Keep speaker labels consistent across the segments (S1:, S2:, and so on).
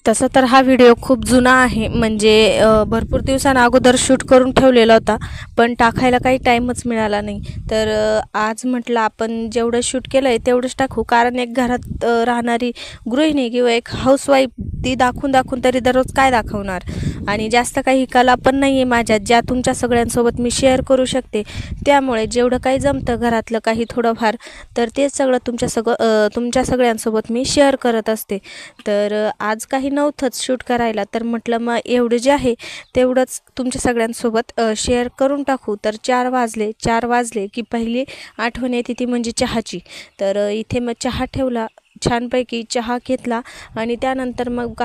S1: तसं तर हा व्हिडिओ खूप जुना आहे, म्हणजे भरपूर दिवसांना अगोदर शूट करून ठेवलेला होता, पण टाकायला काही टाईमच मिळाला नाही. तर आज म्हटलं आपण जेवढं शूट केलं आहे तेवढंच टाकू, कारण एक घरात राहणारी गृहिणी किंवा एक हाऊसवाईफ ती दाखवून तरी दररोज काय दाखवणार. आणि जास्त काही कला पण नाही आहे माझ्यात, ज्या तुमच्या सगळ्यांसोबत मी शेअर करू शकते. त्यामुळे जेवढं काही जमतं घरातलं काही थोडंफार, तर तेच सगळं तुमच्या सगळ्यांसोबत मी शेअर करत असते. तर आज काही नव्हतंच शूट करायला, तर म्हटलं मग एवढं जे आहे तेवढंच तुमच्या सगळ्यांसोबत शेअर करून टाकू. तर 4 वाजले की पहिली आठवण येते ती म्हणजे चहाची. तर इथे मग चहा ठेवला, छानपैकी चहा घेतला आणि त्यानंतर मग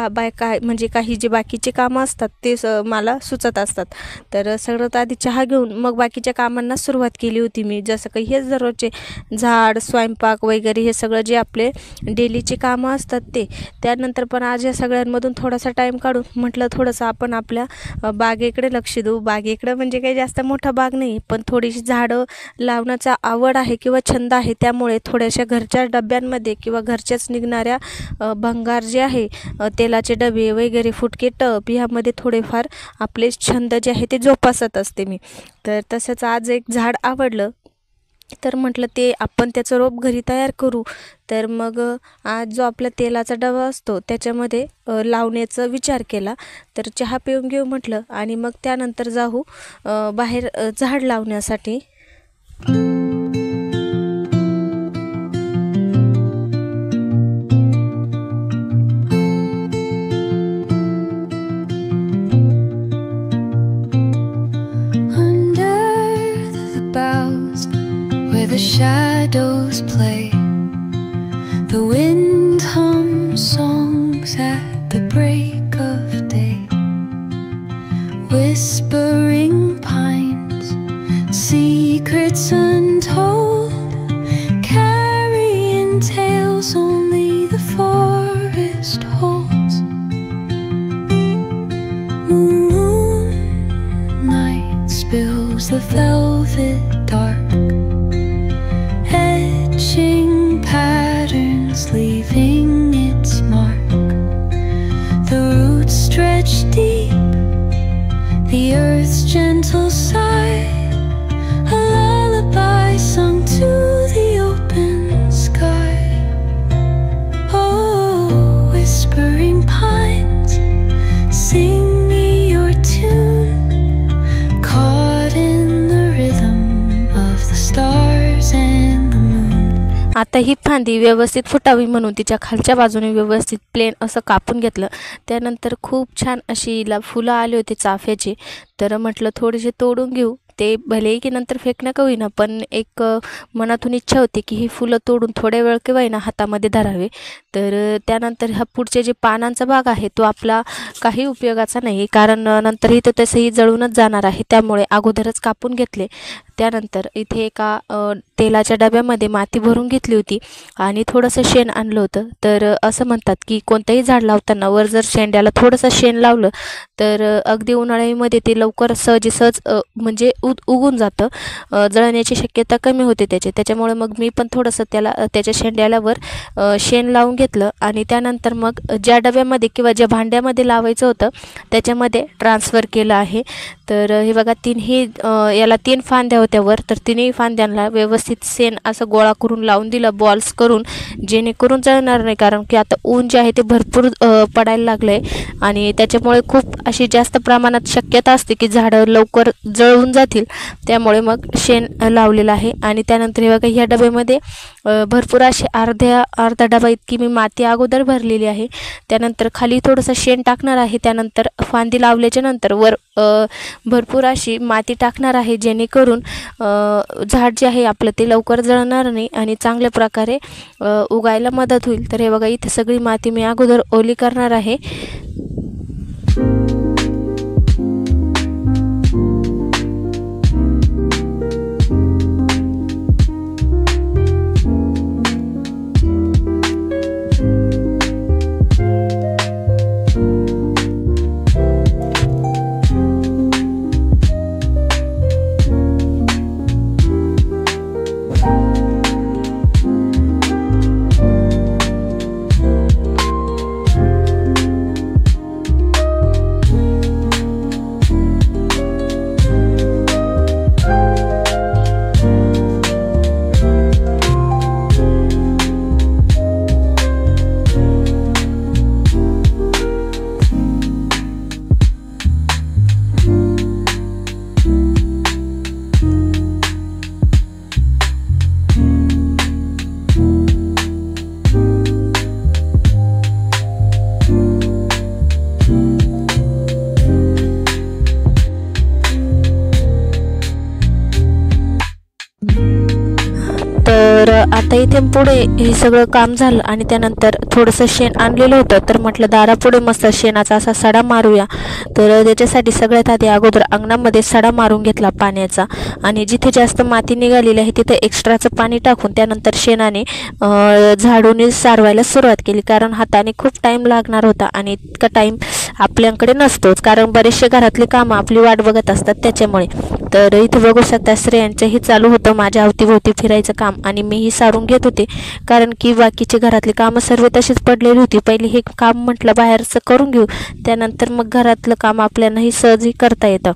S1: म्हणजे काही जे बाकीचे कामं असतात ते मला सुचत असतात. तर सगळ्यात आधी चहा घेऊन मग बाकीच्या कामांना सुरुवात केली होती मी. जसं काही हेच दररोजचे झाड, स्वयंपाक वगैरे हे सगळं जे आपले डेलीचे कामं असतात ते. त्यानंतर पण आज या सगळ्यांमधून थोडासा टाईम काढून म्हटलं थोडंसं आपण आपल्या बागेकडे लक्ष देऊ. बागेकडं म्हणजे काही जास्त मोठा बाग नाही, पण थोडीशी झाडं लावण्याचा आवड आहे किंवा छंद आहे. त्यामुळे थोड्याशा घरच्या डब्यांमध्ये किंवा घरच्याच निघणाऱ्या भंगार जे आहे, तेलाचे डबे वगैरे, फुटके टब, ह्यामध्ये थोडेफार आपले छंद जे आहे ते जोपासत असते मी. तर तसंच आज एक झाड आवडलं, तर म्हटलं ते आपण त्याचं रोप घरी तयार करू. तर मग आज जो आपला तेलाचा डबा असतो त्याच्यामध्ये लावण्याचा विचार केला. तर चहा पिऊन घेऊ म्हटलं आणि मग त्यानंतर जाऊ बाहेर झाड लावण्यासाठी.
S2: The shadows play, the wind hums songs at the break of day. Whispering pines, secrets untold, carrying tales only the forest holds. Moonlight spills the velvet dark, patterns leaving its mark. The roots stretch deep, the earth's gentle sigh, a lullaby sung to the open sky. Oh, whispering pines, sing me your tune, caught in the rhythm of the stars and the moon.
S1: आता ही फांदी व्यवस्थित फुटावी म्हणून तिच्या खालच्या बाजूने व्यवस्थित plain असं कापून घेतलं. त्यानंतर खूप छान अशी हिला फुलं आले होते चाफ्याचे. तर म्हटलं थोडेसे तोडून घेऊ. ते भलेही की नंतर फेकणं का होईना, पण एक मनातून इच्छा होती की ही फुलं तोडून थोड्या वेळ का होईना हातामध्ये धरावे. तर त्यानंतर हा पुढचे जे पानांचा भाग आहे तो आपला काही उपयोगाचा नाही, कारण नंतरही तो तसंही जळूनच जाणार आहे. त्यामुळे अगोदरच कापून घेतले. त्यानंतर इथे एका तेलाच्या डब्यामध्ये माती भरून घेतली होती आणि थोडंसं शेण आणलं होतं. तर असं म्हणतात की कोणतंही झाड लावताना वर जर शेंड्याला थोडंसं शेण लावलं तर अगदी उन्हाळ्यामध्ये ते लवकर सहज म्हणजे उगून जातं, जळण्याची शक्यता कमी होते त्याच्यामुळे मग मी पण थोडंसं त्याच्या शेंड्याला वर शेण लावून घेतलं आणि त्यानंतर मग ज्या डब्यामध्ये किंवा ज्या भांड्यामध्ये लावायचं होतं त्याच्यामध्ये ट्रान्सफर केलं आहे. तर हे बघा याला 3 फांद्या होत्या वर, तर 3ही फांद्यांना व्यवस्थित शेण असं गोळा करून लावून दिलं, बॉल्स करून, जेणेकरून जळणार नाही. कारण की आता ऊन जे आहे ते भरपूर पडायला लागलं आहे आणि त्याच्यामुळे खूप अशी जास्त प्रमाणात शक्यता असते की झाडं लवकर जळून जातील. त्यामुळे मग शेण लावलेलं आहे. आणि त्यानंतर हे बघा ह्या डब्यामध्ये भरपूर असे अर्धा डबा इतकी मी माती अगोदर भरलेली आहे. त्यानंतर खाली थोडंसं शेण टाकणार आहे. त्यानंतर फांदी लावल्याच्या नंतर वर भरपूर अशी माती टाकणार आहे, जेणेकरून झाड जे आहे आपलं ते लवकर जळणार नाही आणि चांगल्या प्रकारे उगायला मदत होईल. तर हे बघा इथे सगळी माती मी अगोदर ओली करणार आहे. आता इथून पुढे हे सगळं काम झालं आणि त्यानंतर थोडंसं शेण आणलेलं होतं, तर म्हटलं दारापुढे मस्त शेणाचा असा सडा मारूया. तर त्याच्यासाठी सगळ्यात आधी अगोदर अंगणामध्ये सडा मारून घेतला पाण्याचा आणि जिथे जास्त माती निघालेली आहे तिथे एक्स्ट्राचं पाणी टाकून त्यानंतर शेणाने झाडून सारवायला सुरुवात केली. कारण हाताने खूप टाईम लागणार होता आणि इतका टाईम आपल्याकडे नसतोच, कारण बरेचसे घरातले कामं आपली वाट बघत असतात त्याच्यामुळे. तर इथे बघू शकता श्रेयांचंही चालू होतं माझ्या अवतीभोवती फिरायचं काम आणि मीही सारून घेत होते, कारण की बाकीचे घरातले कामं सर्व तशीच पडलेली होती. पहिले हे काम म्हटलं बाहेरचं करून घेऊ, त्यानंतर मग घरातलं काम आपल्यालाही सहजही करता येतं.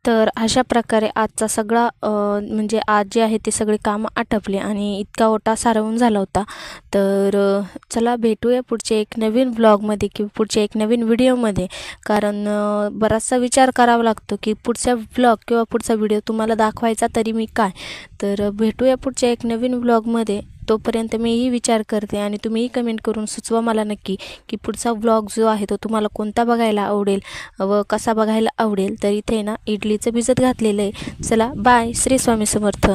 S1: तर अशा प्रकारे आजचा सगळा म्हणजे आज जे आहे ते सगळे कामं आटपले आणि इतका ओटा सारवून झाला होता. तर चला भेटूया पुढच्या एक नवीन व्लॉगमध्ये किंवा पुढच्या एक नवीन व्हिडिओमध्ये. कारण बराचसा विचार करावा लागतो की पुढचा व्लॉग किंवा पुढचा व्हिडिओ तुम्हाला दाखवायचा तरी मी काय. तर भेटूया पुढच्या एक नवीन व्लॉगमध्ये. तोपर्यंत मीही विचार करते आणि तुम्हीही कमेंट करून सुचवा मला नक्की की पुढचा व्लॉग जो आहे तो तुम्हाला कोणता बघायला आवडेल व कसा बघायला आवडेल. तर इथे ना इडलीचं भिजत घातलेलं आहे. चला बाय. श्री स्वामी समर्थ.